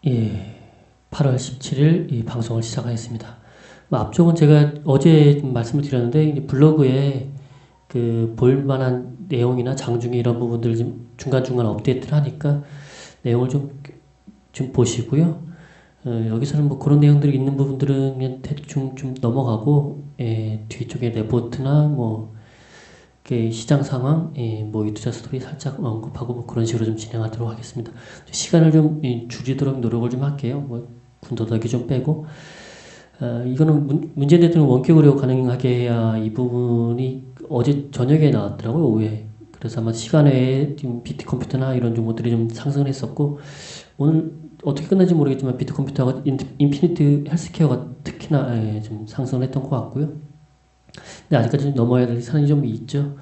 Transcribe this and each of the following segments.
예, 8월 17일 이 방송을 시작하겠습니다. 앞쪽은 제가 어제 말씀을 드렸는데 블로그에 그 볼만한 내용이나 장중에 이런 부분들을 좀 중간중간 업데이트를 하니까 내용을 좀 보시고요. 여기서는 뭐 그런 내용들이 있는 부분들은 그냥 대충 좀 넘어가고, 뒤쪽에 레포트나 뭐 시장 상황, 뭐 투자 스토리 살짝 언급하고 뭐 그런 식으로 좀 진행하도록 하겠습니다. 시간을 좀 줄이도록 노력을 좀 할게요. 뭐 군더더기 좀 빼고. 이거는 문재인 대통령 원격 의료 가능하게 해야 이 부분이 어제 저녁에 나왔더라고요, 오후에. 그래서 아마 시간 외에 지금 비트 컴퓨터나 이런 정보들이 좀 상승을 했었고, 오늘 어떻게 끝날지 모르겠지만 비트 컴퓨터가 인피니트 헬스케어가 특히나 좀 상승을 했던 것 같고요. 근데 아직까지 좀 넘어야 될 산이 좀 있죠.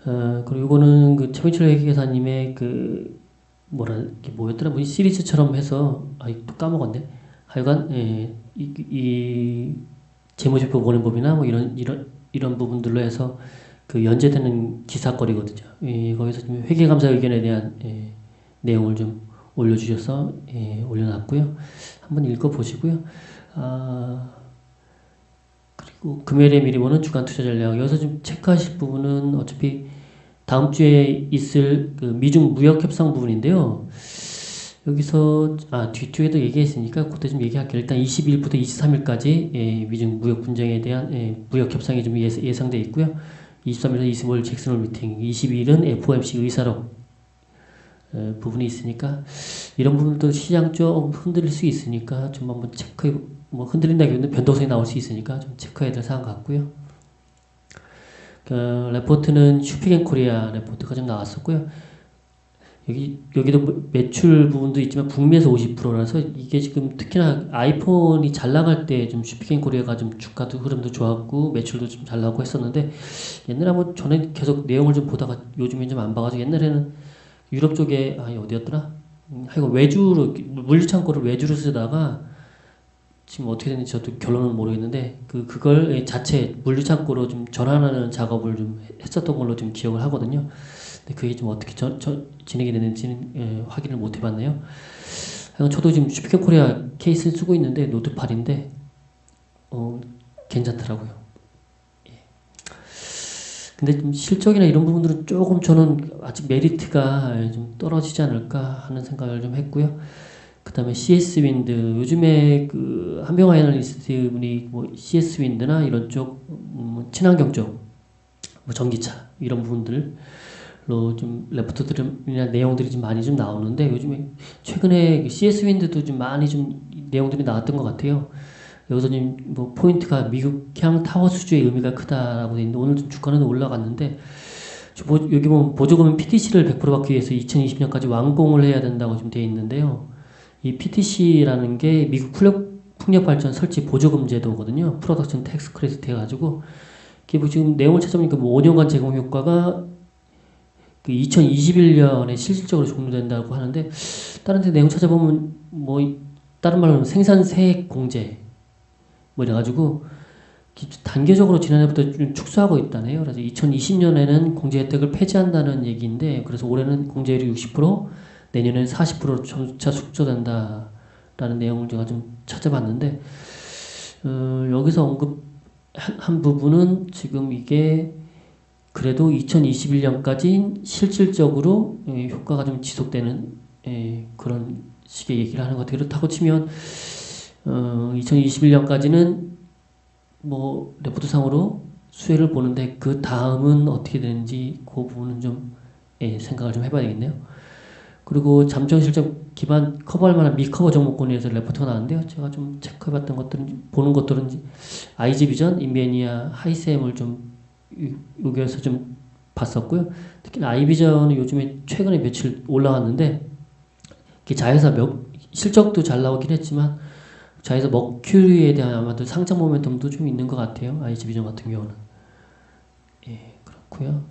그리고 이거는 그 최민철 회계사님의 이게 뭐였더라? 뭐 시리즈처럼 해서, 또 까먹었네. 하여간, 이 재무제표 보는 법이나 뭐 이런 부분들로 해서 그 연재되는 기사거리거든요. 거기서 좀 회계감사 의견에 대한, 내용을 좀 올려주셔서, 올려놨고요. 한번 읽어보시고요. 그리고 금요일에 미리 보는 주간 투자 전략. 여기서 좀 체크하실 부분은 어차피 다음 주에 있을 그 미중 무역 협상 부분인데요. 여기서 뒤쪽에도 얘기했으니까 그때 좀 얘기할게요. 일단 22일부터 23일까지 미중 무역 분쟁에 대한 무역 협상이 좀 예상돼 있고요. 23일에서 25일 잭슨홀 미팅, 22일은 FOMC 의사록 부분이 있으니까 이런 부분도 시장 좀 흔들릴 수 있으니까 좀 한번 체크해, 뭐 흔들린다기보다는 변동성이 나올 수 있으니까 좀 체크해야 될 사항 같고요. 레포트는 슈피겐코리아 레포트가 좀 나왔었고요. 여기도 매출 부분도 있지만 북미에서 50%라서 이게 지금 특히나 아이폰이 잘 나갈 때 좀 슈피겐코리아가 좀 주가도 흐름도 좋았고 매출도 좀 잘 나오고 했었는데, 옛날에 한번 전에 계속 내용을 좀 보다가 요즘엔 좀 안 봐가지고, 옛날에는 유럽 쪽에 어디였더라? 하여간 외주로 물류창고를 외주로 쓰다가 지금 어떻게 됐는지 저도 결론은 모르겠는데 그걸 자체 물류창고로 좀 전환하는 작업을 좀 했었던 걸로 좀 기억을 하거든요. 근데 그게 좀 어떻게 진행이 되는지는 확인을 못 해봤네요. 저도 지금 슈피케 코리아 케이스를 쓰고 있는데 노트8인데 괜찮더라고요. 근데 좀 실적이나 이런 부분들은 조금 저는 아직 메리트가 좀 떨어지지 않을까 하는 생각을 좀 했고요. 그 다음에 CS 윈드, 요즘에 그 한병화 애널리스트 분이 뭐 CS 윈드나 이런 쪽, 친환경 쪽, 뭐 전기차 이런 부분들로 좀 레포트들이나 내용들이 좀 많이 좀 나오는데, 요즘에 최근에 CS 윈드도 좀 많이 좀 내용들이 나왔던 것 같아요. 여기서 지금 뭐 포인트가 미국향 타워 수주의 의미가 크다라고 돼 있는데, 오늘 좀 주가는 올라갔는데, 여기 보면 보조금은 PTC를 100% 받기 위해서 2020년까지 완공을 해야 된다고 좀 돼 있는데요. 이 PTC라는 게 미국 풍력발전 설치 보조금 제도거든요. 프로덕션 텍스 크레딧 해가지고, 이게 뭐 지금 내용을 찾아보니까 뭐 5년간 제공 효과가 그 2021년에 실질적으로 종료된다고 하는데, 다른 데 내용 찾아보면 뭐 다른 말로 생산세액 공제 뭐 이래가지고 단계적으로 지난해부터 좀 축소하고 있다네요. 그래서 2020년에는 공제 혜택을 폐지한다는 얘기인데, 그래서 올해는 공제율이 60%, 내년에는 40%로 점차 축소된다라는 내용을 제가 좀 찾아봤는데, 여기서 언급한 부분은 지금 이게 그래도 2021년까지 실질적으로 효과가 좀 지속되는 그런 식의 얘기를 하는 것 같아요. 그렇다고 치면 2021년까지는 뭐 레포트상으로 수혜를 보는데, 그 다음은 어떻게 되는지 그 부분은 좀 생각을 좀 해봐야 되겠네요. 그리고 잠정 실적 기반 커버할 만한 미커버 종목군에 서 레포트가 나왔는데요. 제가 좀 체크해봤던 것들은, 보는 것들은 IG비전, 인베니아, 하이셈을 좀 여기에서 좀 봤었고요. 특히 아이비전은 요즘에 최근에 며칠 올라왔는데, 자회사 실적도 잘 나오긴 했지만 자회사 머큐리에 대한 아마도 상장 모멘텀도 좀 있는 것 같아요. IG비전 같은 경우는. 그렇고요.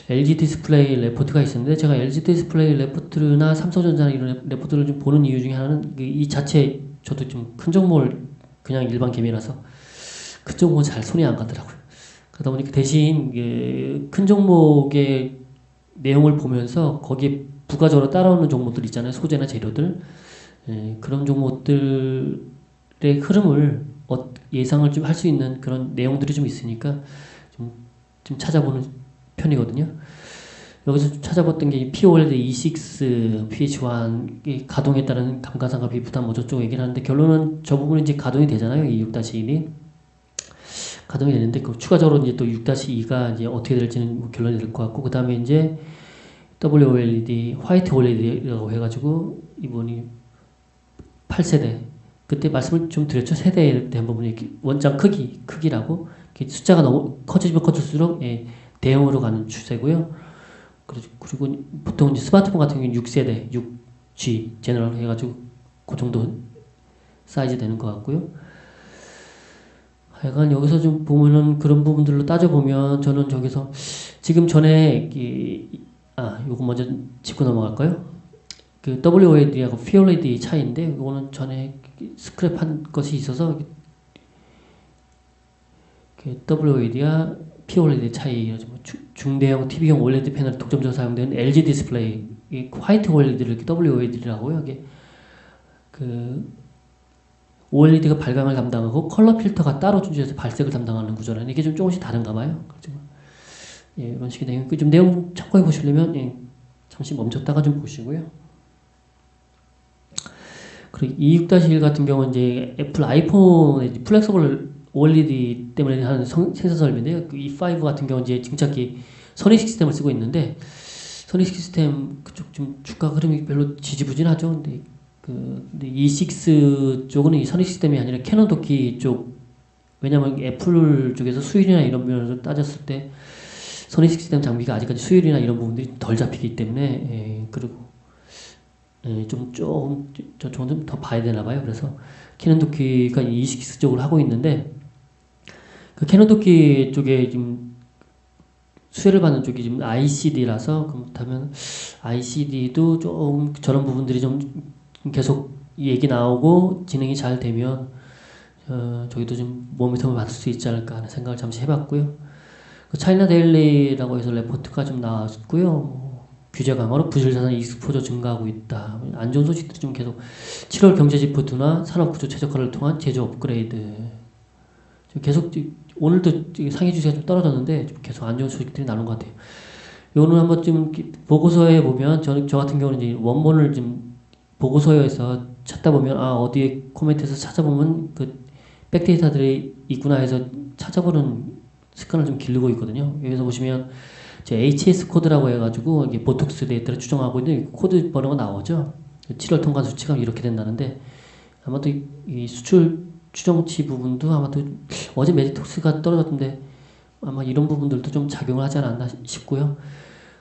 LG 디스플레이 레포트가 있었는데, 제가 LG 디스플레이 레포트나 삼성전자나 이런 레포트를 좀 보는 이유 중에 하나는 이 자체, 저도 좀 큰 종목을 그냥 일반 개미라서 큰 종목은 잘 손이 안 가더라고요. 그러다 보니까 대신 큰 종목의 내용을 보면서 거기에 부가적으로 따라오는 종목들 있잖아요. 소재나 재료들. 그런 종목들의 흐름을 예상을 좀 할 수 있는 그런 내용들이 좀 있으니까 좀 찾아보는 편이거든요. 여기서 좀 찾아봤던 게 POLED E6, PH1 가동에 따른 감가상각비 부담 뭐 저쪽 얘기를 하는데 결론은 저 부분이 이제 가동이 되잖아요. 이 6-1이 가동이 되는데 그 추가적으로 이제 또 6-2가 이제 어떻게 될지는 뭐 결론이 될 것 같고 그 다음에 이제 WOLED, 화이트 OLED라고 해가지고 이번이 8세대 그때 말씀을 좀 드렸죠. 세대에 대한 부분이 원장 크기라고 숫자가 너무 커지면 커질수록 대형으로 가는 추세고요. 그리고 보통 이제 스마트폰 같은 경우는 6세대, 6G 제너럴 해가지고 그 정도 사이즈 되는 것 같고요. 하여간 여기서 좀 보면은 그런 부분들로 따져보면 저는 저기서 지금 전에 요거 먼저 짚고 넘어갈까요? 그 WOLED하고 POLED 차이인데 이거는 전에 스크랩한 것이 있어서 WOLED와 POLED 차이 중대형 TV용 OLED 패널 독점적으로 사용되는 LG 디스플레이 화이트 OLED를 WOLED라고 하고요. 이게 OLED가 발광을 담당하고 컬러 필터가 따로 준비해서 발색을 담당하는 구조라는 이게 좀 조금씩 다른가 봐요. 이런 식의 내용. 좀 내용 참고해 보시려면 잠시 멈췄다가 좀 보시고요. 그리고 26-1 같은 경우는 이제 애플 아이폰의 플렉서블 OLED 때문에 하는 생산 설비인데요. 그 E5 같은 경우는 이제 증착기 선익 시스템을 쓰고 있는데 선익 시스템 그쪽 좀 주가 흐름이 별로 지지부진하죠. 근데 E6 쪽은 이 선익 시스템이 아니라 캐논 도키 쪽 왜냐면 애플 쪽에서 수율이나 이런 면에서 따졌을 때 선익 시스템 장비가 아직까지 수율이나 이런 부분들이 덜 잡히기 때문에 그리고 좀 더 봐야 되나 봐요. 그래서 캐논 도키가 E6 쪽으로 하고 있는데 그 캐논 도키 쪽에 지금 수혜를 받는 쪽이 지금 ICD라서 그렇다면 ICD도 좀 저런 부분들이 좀 계속 얘기 나오고 진행이 잘 되면 저희도 좀 모멘텀을 받을 수 있지 않을까 하는 생각을 잠시 해봤고요. 그 차이나 데일리라고 해서 레포트가 좀 나왔고요. 규제 강화로 부실자산 익스포저 증가하고 있다. 안 좋은 소식들이 좀 계속 7월 경제지표투나 산업구조 최적화를 통한 제조 업그레이드 좀 계속 오늘도 상해 주시가 좀 떨어졌는데 좀 계속 안 좋은 소식들이 나오는 것 같아요. 요거는 한번 좀 보고서에 보면 저 같은 경우는 이제 원본을 좀 보고서에서 찾다 보면 어디에 코멘트에서 찾아보면 그 백데이터들이 있구나 해서 찾아보는 습관을 좀 기르고 있거든요. 여기서 보시면 제 HS 코드라고 해가지고 이게 보톡스 데이터를 추정하고 있는 코드 번호가 나오죠. 7월 통관 수치가 이렇게 된다는데 아마도 이 수출 추정치 부분도 아마도 어제 메디톡스가 떨어졌는데 아마 이런 부분들도 좀 작용을 하지 않았나 싶고요.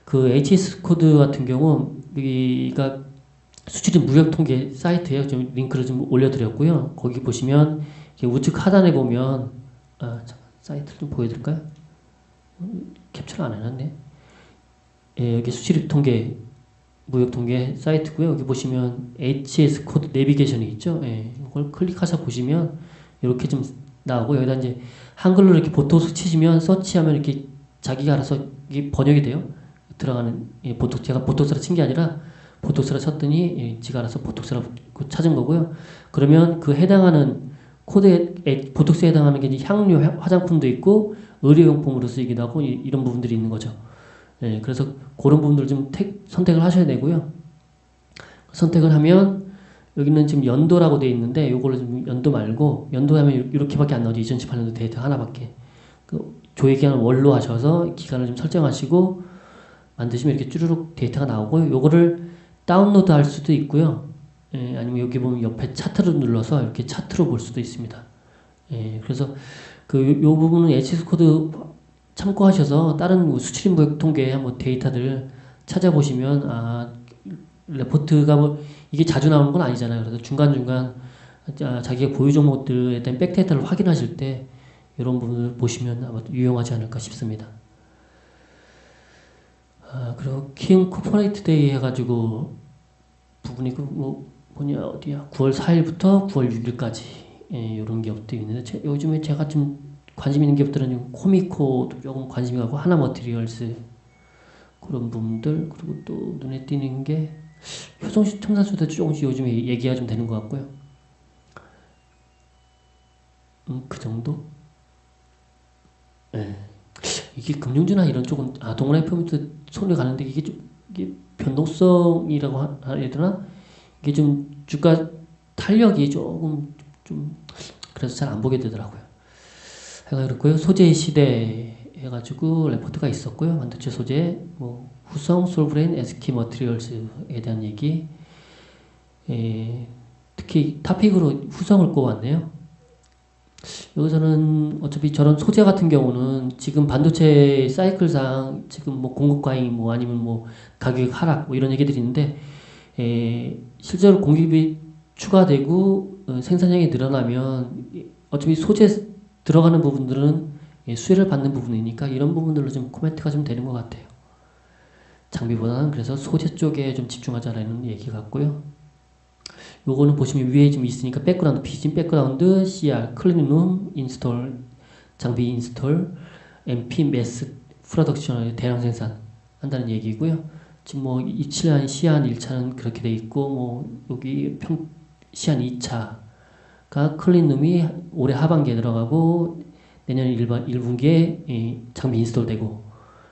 그 HS 코드 같은 경우 여기가 수출입 무역 통계 사이트에 좀 링크를 좀 올려드렸고요. 거기 보시면 우측 하단에 보면 잠깐 사이트를 좀 보여드릴까요? 캡처를 안 해놨네. 여기 수출입 통계 무역 통계 사이트고요. 여기 보시면 HS 코드 내비게이션이 있죠. 이걸 클릭하셔 보시면 이렇게 좀 나오고 여기다 이제 한글로 이렇게 보톡스 치시면 서치하면 이렇게 자기가 알아서 이게 번역이 돼요. 들어가는 제가 보톡스라 친 게 아니라 보톡스라 쳤더니 지가 알아서 보톡스라 찾은 거고요. 그러면 그 해당하는 코드에 보톡스에 해당하는 게 이제 향료 화장품도 있고 의료용품으로 쓰이기도 하고 이런 부분들이 있는 거죠. 그래서 그런 부분들을 좀 선택을 하셔야 되고요. 선택을 하면 여기는 지금 연도라고 되어 있는데 요거를 좀 연도 말고 연도하면 이렇게밖에 안 나오죠. 2018년도 데이터 하나밖에. 그 조회기간을 월로 하셔서 기간을 좀 설정하시고 만드시면 이렇게 쭈루룩 데이터가 나오고 요거를 다운로드 할 수도 있고요. 아니면 여기 보면 옆에 차트를 눌러서 이렇게 차트로 볼 수도 있습니다. 그래서 요 부분은 HS 코드 참고하셔서 다른 수출입 무역 통계 뭐 데이터들 찾아보시면 레포트가 이게 자주 나오는 건 아니잖아요. 그래서 중간중간 자기가 보유 종목들에 대한 백데이터를 확인하실 때 이런 부분을 보시면 아마 유용하지 않을까 싶습니다. 그리고 킹 코퍼레이트 데이 해가지고 부분이 어디야? 9월 4일부터 9월 6일까지 이런 기업들이 있는데 요즘에 제가 좀 관심 있는 기업들은 코미코도 조금 관심이 가고 하나머티리얼스 그런 부분들 그리고 또 눈에 띄는 게 효성식 첨단소도 조금씩 요즘에 얘기가 좀 되는 것 같고요. 그 정도? 예. 이게 금융주나 이런 쪽은 동그라미 포인트 손에 가는데 이게 변동성이라고 해야 되나? 이게 좀 주가 탄력이 조금 좀 그래서 잘 안 보게 되더라고요. 해가 그렇고요. 소재 시대 해가지고 레포트가 있었고요. 반도체 소재, 뭐 후성, 솔브레인, SK 머티리얼즈에 대한 얘기. 특히 탑픽으로 후성을 꼽았네요. 여기서는 어차피 저런 소재 같은 경우는 지금 반도체 사이클상 지금 뭐 공급 과잉 뭐 아니면 뭐 가격 하락 뭐 이런 얘기들이 있는데 실제로 공급이 추가되고 생산량이 늘어나면 어차피 소재 들어가는 부분들은 수혜를 받는 부분이니까 이런 부분들로 좀 코멘트가 좀 되는 것 같아요. 장비보다는 그래서 소재 쪽에 좀 집중하자라는 얘기 같고요. 요거는 보시면 위에 좀 있으니까 백그라운드, 비진 백그라운드, CR, 클린룸, 인스톨, 장비 인스톨, MP, 매스, 프로덕션, 대량 생산 한다는 얘기고요. 지금 뭐 27년 시한 1차는 그렇게 돼 있고 뭐 여기 시한 2차가 클린룸이 올해 하반기에 들어가고 내년 1분기에 장비 인스톨되고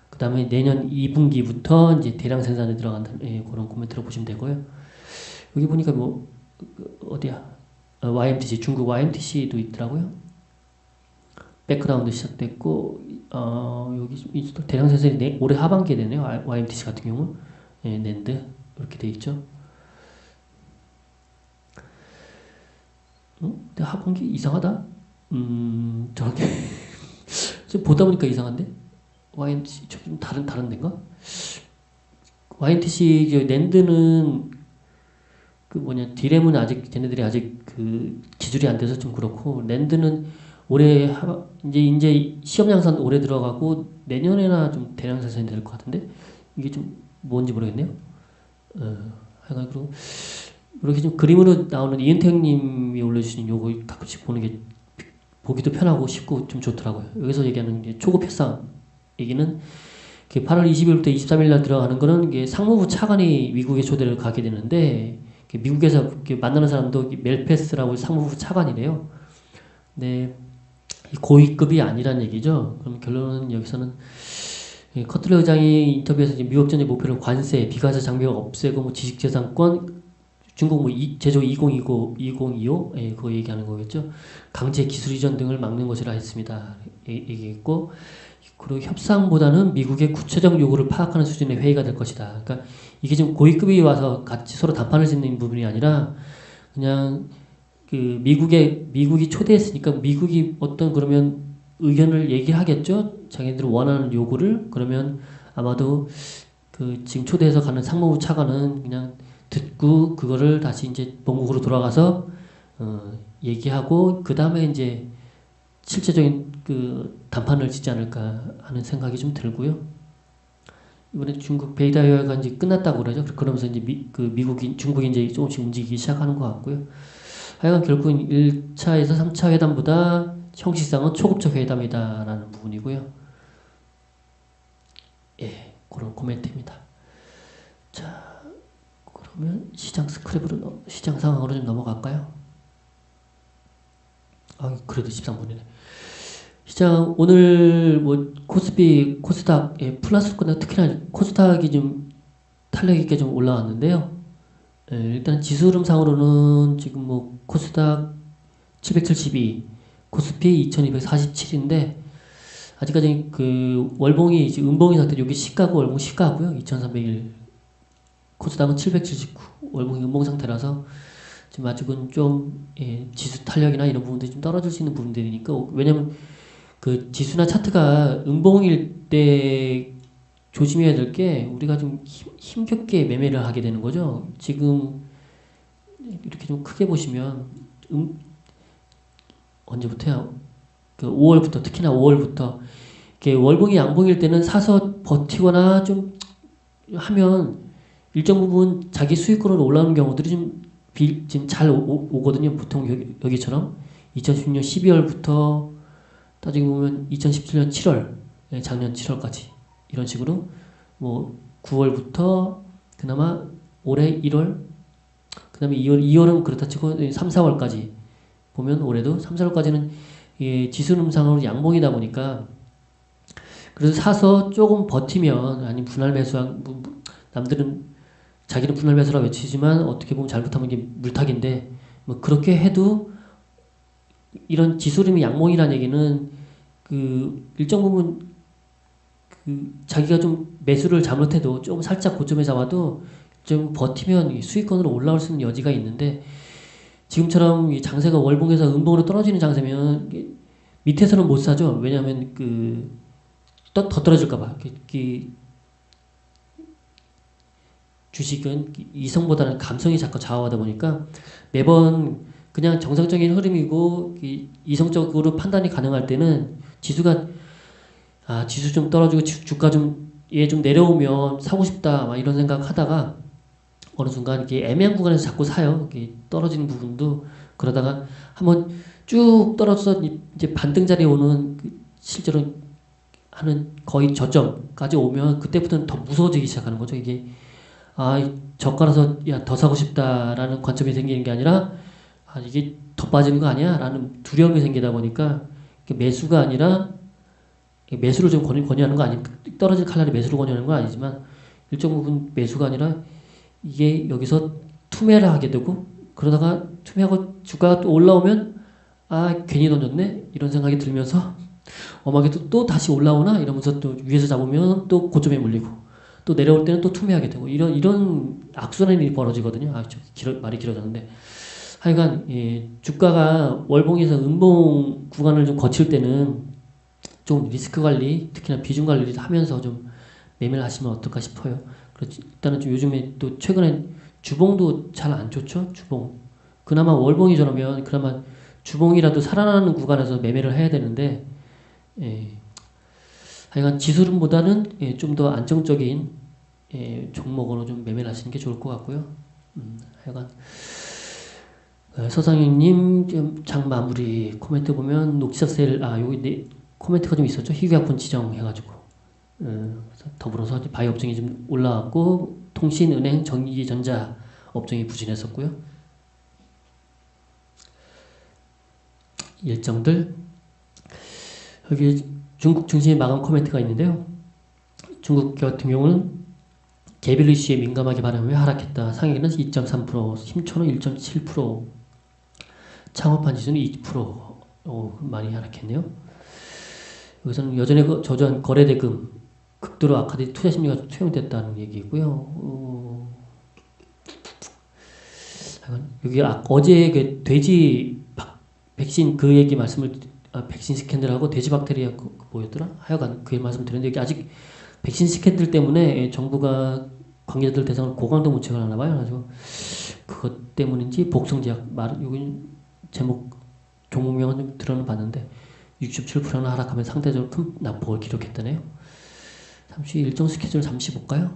그 다음에 내년 2분기부터 이제 대량 생산에 들어간다는 그런 코멘트를 보시면 되고요. 여기 보니까 뭐 어디야? YMTC 중국 YMTC도 있더라고요. 백그라운드 시작됐고 여기 대량 생산이 올해 하반기에 되네요. YMTC 같은 경우 낸드 이렇게 돼 있죠. 근데 하반기 이상하다. 저렇게 좀 보다 보니까 이상한데 YMTC 좀 다른 데인가? YMTC 낸드는 그 뭐냐 디램은 아직 걔네들이 아직 그 기술이 안 돼서 좀 그렇고 랜드는 올해 이제 시험 양산 올해 들어가고 내년에나 좀 대량 생산이 될 것 같은데 이게 좀 뭔지 모르겠네요. 하여간 이렇게 좀 그림으로 나오는 이은택님이 올려주신 요거 가끔씩 보는 게 보기도 편하고 쉽고 좀 좋더라고요. 여기서 얘기하는 게 초급 협상 얘기는 8월 20일부터 23일 날 들어가는 거는 이게 상무부 차관이 미국에 초대를 가게 되는데 미국에서 만나는 사람도 멜페스라고 상무부 차관이래요. 네, 고위급이 아니란 얘기죠. 그럼 결론은 여기서는 커틀러 의장이 인터뷰에서 미국 전쟁 목표를 관세, 비과세 장벽 없애고 뭐 지식재산권, 중국 뭐 제조 2025, 그거 얘기하는 거겠죠. 강제 기술 이전 등을 막는 것이라 했습니다. 얘기했고 그리고 협상보다는 미국의 구체적 요구를 파악하는 수준의 회의가 될 것이다. 그러니까 이게 좀 고위급이 와서 같이 서로 담판을 짓는 부분이 아니라 그냥 그 미국이 초대했으니까 미국이 어떤 그러면 의견을 얘기를 하겠죠. 자기들이 원하는 요구를 그러면 아마도 그 지금 초대해서 가는 상무부 차관은 그냥 듣고 그거를 다시 이제 본국으로 돌아가서 얘기하고 그 다음에 이제 실제적인 그 담판을 짓지 않을까 하는 생각이 좀 들고요. 이번에 중국 베이다이어가 이제 끝났다고 그러죠. 그러면서 이제 중국이 이제 조금씩 움직이기 시작하는 것 같고요. 하여간 결국은 1차에서 3차 회담보다 형식상은 초급적 회담이다라는 부분이고요. 그런 코멘트입니다. 자, 그러면 시장 시장 상황으로 좀 넘어갈까요? 그래도 13분이네. 시장 오늘 뭐 코스피, 코스닥 플러스권에 특히나 코스닥이 좀 탄력 있게 좀 올라왔는데요. 일단 지수 흐름상으로는 지금 뭐 코스닥 772, 코스피 2247인데 아직까지 그 월봉이 이제 음봉인 상태, 여기 시가고 월봉 시가고요. 2301. 코스닥은 779, 월봉이 음봉 상태라서 지금 아직은 좀 지수 탄력이나 이런 부분들이 좀 떨어질 수 있는 부분들이니까 왜냐면 그 지수나 차트가 음봉일 때 조심해야 될 게 우리가 좀 힘겹게 매매를 하게 되는 거죠. 지금 이렇게 좀 크게 보시면 언제부터야? 그 5월부터 특히나 5월부터 이렇게 월봉이 양봉일 때는 사서 버티거나 좀 하면 일정 부분 자기 수익권으로 올라오는 경우들이 지금 잘 오거든요. 보통 여기처럼 2016년 12월부터 따지고 보면 2017년 7월, 작년 7월까지 이런 식으로 뭐 9월부터 그나마 올해 1월, 그 다음에 2월은 그렇다 치고 3, 4월까지 보면 올해도 3, 4월까지는 지수 음상으로 양봉이다 보니까 그래서 사서 조금 버티면 아니면 분할 매수한 남들은 자기는 분할 매수라 외치지만 어떻게 보면 잘못하면 이게 물타기인데 뭐 그렇게 해도 이런 지수 흐름이 양봉이라는 얘기는 그 일정 부분 그 자기가 좀 매수를 잘못해도 좀 살짝 고점에 잡아도 좀 버티면 수익권으로 올라올 수 있는 여지가 있는데 지금처럼 이 장세가 월봉에서 음봉으로 떨어지는 장세면 밑에서는 못 사죠. 왜냐하면 더 떨어질까봐. 주식은 이성보다는 감성이 자꾸 좌우하다 보니까 매번 그냥 정상적인 흐름이고 이성적으로 판단이 가능할 때는 지수가 지수 좀 떨어지고 주가 좀 내려오면 사고 싶다 막 이런 생각 하다가 어느 순간 이렇게 애매한 구간에서 자꾸 사요. 이렇게 떨어지는 부분도 그러다가 한번 쭉 떨어져서 이제 반등 자리에 오는 실제로 하는 거의 저점까지 오면 그때부터는 더 무서워지기 시작하는 거죠. 이게 저가라서 더 사고 싶다라는 관점이 생기는 게 아니라 이게 더 빠지는 거 아니야? 라는 두려움이 생기다 보니까 매수가 아니라 매수를 좀 권유하는 거 아니면 떨어질 칼날에 매수를 권유하는 건 아니지만 일정 부분 매수가 아니라 이게 여기서 투매를 하게 되고 그러다가 투매하고 주가가 또 올라오면 괜히 던졌네 이런 생각이 들면서 엄하게 또 다시 올라오나 이러면서 또 위에서 잡으면 또 고점에 물리고 또 내려올 때는 또 투매하게 되고 이런 악순환이 벌어지거든요. 말이 길어졌는데 하여간 주가가 월봉에서 음봉 구간을 좀 거칠 때는 좀 리스크 관리 특히나 비중 관리를 하면서 좀 매매를 하시면 어떨까 싶어요. 일단은 좀 요즘에 또 최근에 주봉도 잘 안 좋죠. 주봉 그나마 월봉이 저러면 그나마 주봉이라도 살아나는 구간에서 매매를 해야 되는데 하여간 지수름보다는 좀 더 안정적인 종목으로 좀 매매를 하시는 게 좋을 것 같고요. 하여간 서상윤님 장 마무리 코멘트 보면 녹지석 세일 여기 코멘트가 좀 있었죠. 희귀약품 지정해가지고 더불어서 바이오 업종이 좀 올라왔고 통신, 은행, 전기전자 업종이 부진했었고요. 일정들 여기 중국 중심의 마감 코멘트가 있는데요. 중국 같은 경우는 개별 이슈에 민감하게 반응하며 하락했다. 상해는 2.3%, 힘초는 1.7%, 창업한 지수는 2%. 많이 하락했네요. 여기서는 여전히 저조한 거래대금, 극도로 악화된 투자 심리가 투영됐다는 얘기고요. 여기 어제 돼지 백신 그 얘기 말씀을 백신 스캔들하고 돼지 박테리아 뭐였더라? 하여간 그 말씀 드렸는데 여기 아직 백신 스캔들 때문에 정부가 관계자들 대상으로 고강도 문책을 하나 봐요. 그래서 그것 때문인지 복성제약 여기 제목 종목명은 좀 들어는 봤는데 67%나 하락하면 상대적으로 큰 낙폭을 기록했다네요. 잠시 일정 스케줄 잠시 볼까요?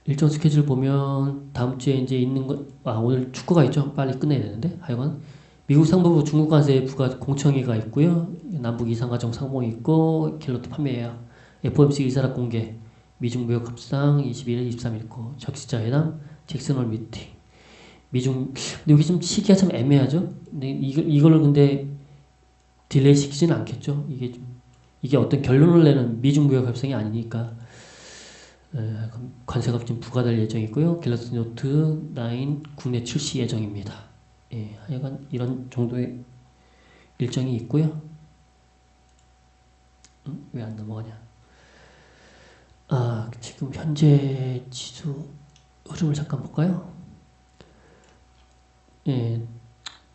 일정 스케줄 보면 다음 주에 이제 있는 거 오늘 축구가 있죠. 빨리 끝내야 되는데 하여간 미국 상부부 중국 관세 부과 공청회가 있고요. 남북 이상가정 상봉이 있고 갤러트 판매예약 FOMC 의사락 공개 미중 무역 협상 21일 23일 있고 적시자 회담 잭슨홀 미팅 미중 근데 여기 좀 시기가 참 애매하죠. 근데 이걸 근데 딜레이 시키지는 않겠죠. 이게 어떤 결론을 내는 미중 무역 협상이 아니니까 관세가 좀 부과될 예정이고요. 갤럭시 노트 9 국내 출시 예정입니다. 하여간 이런 정도의 일정이 있고요. 왜 안 넘어가냐? 지금 현재 지수 흐름을 잠깐 볼까요?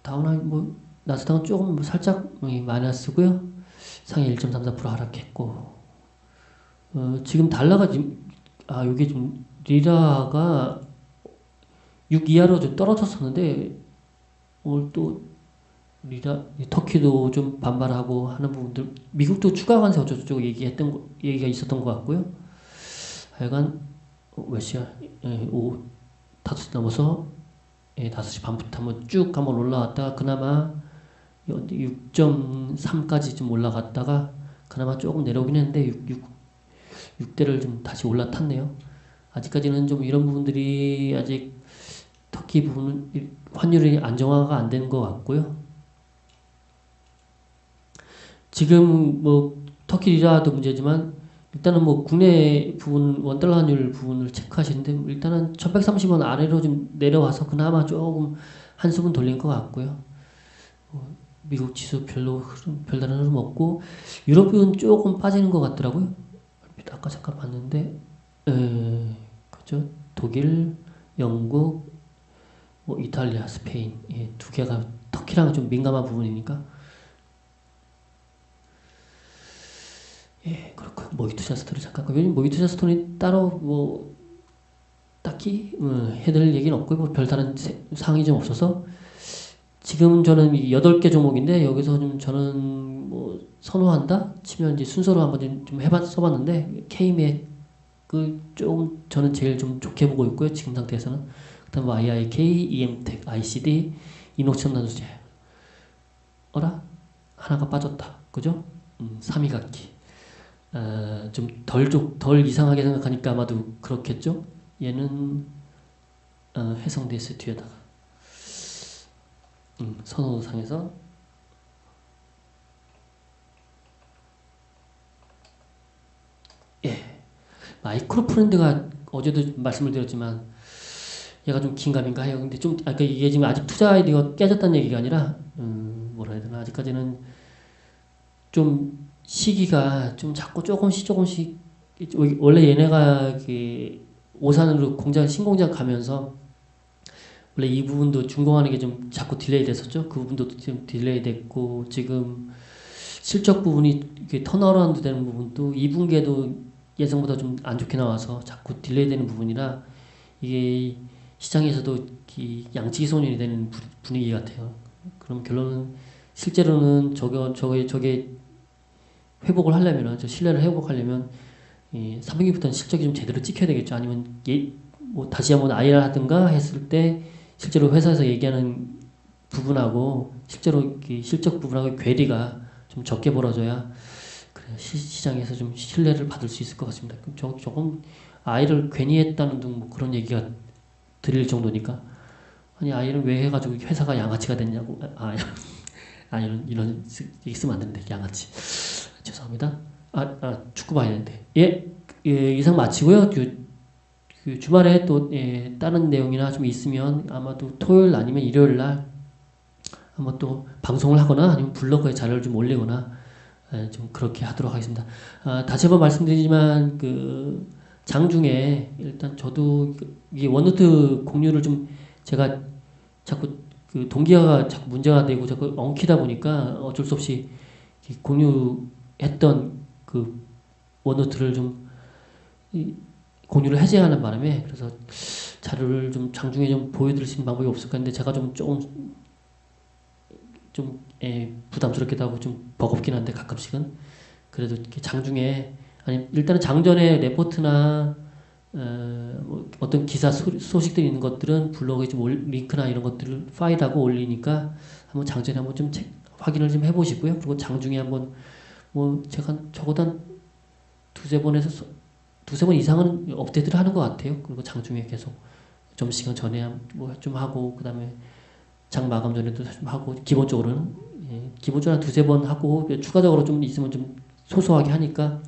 다우나 나스닥은 조금 살짝 마이너스고요. 상해 1.34% 하락했고 지금 달러가 여기 좀 리라가 6 이하로 좀 떨어졌었는데 오늘 또 리라 터키도 좀 반발하고 하는 부분들 미국도 추가 관세 어쩌고저쩌고 얘기가 있었던 것 같고요. 하여간 몇 시야? 5시 넘어서 5시 반부터 한번 올라왔다가 그나마 6.3까지 좀 올라갔다가 그나마 조금 내려오긴 했는데 6대를 좀 다시 올라탔네요. 아직까지는 좀 이런 부분들이 아직 터키 부분은 환율이 안정화가 안 되는 것 같고요. 지금 뭐 터키 리라도 문제지만 일단은 뭐 국내 부분 원달러 환율 부분을 체크하시는데 일단은 1130원 아래로 좀 내려와서 그나마 조금 한숨은 돌린 것 같고요. 미국 지수 별다른 흐름 없고 유럽은 조금 빠지는 것 같더라고요. 아까 잠깐 봤는데 그죠? 독일, 영국, 뭐 이탈리아, 스페인 두 개가 터키랑 좀 민감한 부분이니까 그렇고 모히투자 스토리 잠깐 요즘 모히투자 스토리 따로 뭐 딱히 해드릴 얘기는 없고 뭐 별다른 사항이 좀 없어서 지금 저는 8개 종목인데 여기서 좀 저는 뭐 선호한다 치면 이제 순서로 한번 좀 써봤는데 K맥을 좀 저는 제일 좀 좋게 보고 있고요. 지금 상태에서는 그다음 IIK, EM텍, ICD, 인호첨단소재 어라 하나가 빠졌다. 그죠? 3위 갖기 좀 덜 이상하게 생각하니까 아마도 그렇겠죠? 얘는 해성DS 뒤에다가 선호도상에서 마이크로 프렌드가 어제도 말씀을 드렸지만 얘가 좀 긴가민가 해요. 근데 좀 아까 이게 지금 아직 투자 아이디어가 깨졌다는 얘기가 아니라 뭐라 해야 되나 아직까지는 좀 시기가 좀 자꾸 조금씩 원래 얘네가 그 오산으로 신공장 가면서 원래 이 부분도 준공하는 게 좀 자꾸 딜레이 됐었죠. 그 부분도 좀 딜레이 됐고 지금 실적 부분이 이게 턴어라운드 되는 부분도 2분기에도 예상보다 좀 안 좋게 나와서 자꾸 딜레이 되는 부분이라 이게 시장에서도 양치기 소년이 되는 분위기 같아요. 그럼 결론은 실제로는 저게 회복을 하려면 신뢰를 회복하려면 3분기부터는 실적이 좀 제대로 찍혀야 되겠죠. 아니면 뭐 다시 한번 IR 하든가 했을 때 실제로 회사에서 얘기하는 부분하고 실제로 실적 부분하고 괴리가 좀 적게 벌어져야 시장에서 좀 신뢰를 받을 수 있을 것 같습니다. 그럼 조금 아이를 괜히 했다는 등 뭐 그런 얘기가 들릴 정도니까 아니 아이를 왜 해가지고 회사가 양아치가 됐냐고 이런 얘기 쓰면 안 되는데 양아치 죄송합니다. 축구 봐야 되는데 이상 마치고요. 그 주말에 또 다른 내용이나 좀 있으면 아마도 토요일 아니면 일요일 날 한번 또 방송을 하거나 아니면 블로그에 자료를 좀 올리거나 좀 그렇게 하도록 하겠습니다. 다시 한번 말씀드리지만 그 장중에 일단 저도 이 원노트 공유를 좀 제가 자꾸 그 동기화가 자꾸 문제가 되고 자꾸 엉키다 보니까 어쩔 수 없이 공유했던 그 원노트를 좀 공유를 해제하는 바람에 그래서 자료를 좀 장중에 좀 보여드릴 수 있는 방법이 없을까 했는데 제가 조금 부담스럽기도 하고 좀 버겁긴 한데 가끔씩은 그래도 이렇게 장중에 아니 일단은 장전에 레포트나 뭐 어떤 기사 소식들이 있는 것들은 블로그에 좀 링크나 이런 것들을 파일하고 올리니까 한번 장전에 한번 좀 확인을 좀 해보시고요. 그리고 장중에 한번 뭐 제가 적어도 한 두세 번 이상은 업데이트를 하는 것 같아요. 그리고 장중에 계속 점심시간 전에 뭐 좀 하고 그 다음에 장 마감 전에도 좀 하고 기본적으로는 한 두세 번 하고 추가적으로 좀 있으면 좀 소소하게 하니까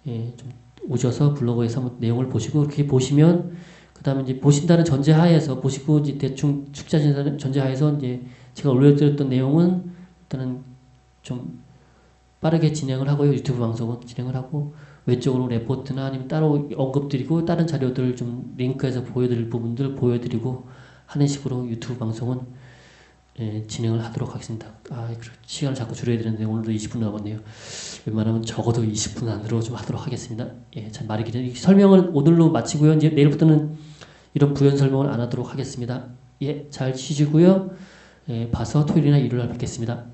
좀 오셔서 블로그에서 한번 내용을 보시고 그렇게 보시면 그 다음에 이제 보신다는 전제하에서 보시고 이제 대충 숙지하신다는 전제하에서 이제 제가 올려드렸던 내용은 일단은 좀 빠르게 진행을 하고요. 유튜브 방송은 진행을 하고 외적으로 레포트나 아니면 따로 언급드리고 다른 자료들 좀 링크해서 보여드릴 부분들 보여드리고 하는 식으로 유튜브 방송은 진행을 하도록 하겠습니다. 시간을 자꾸 줄여야 되는데 오늘도 20분 남았네요. 웬만하면 적어도 20분 안으로 좀 하도록 하겠습니다. 참 말이 길어요. 설명은 오늘로 마치고요. 이제 내일부터는 이런 부연 설명을 안 하도록 하겠습니다. 잘 쉬시고요. 봐서 토요일이나 일요일 날 뵙겠습니다.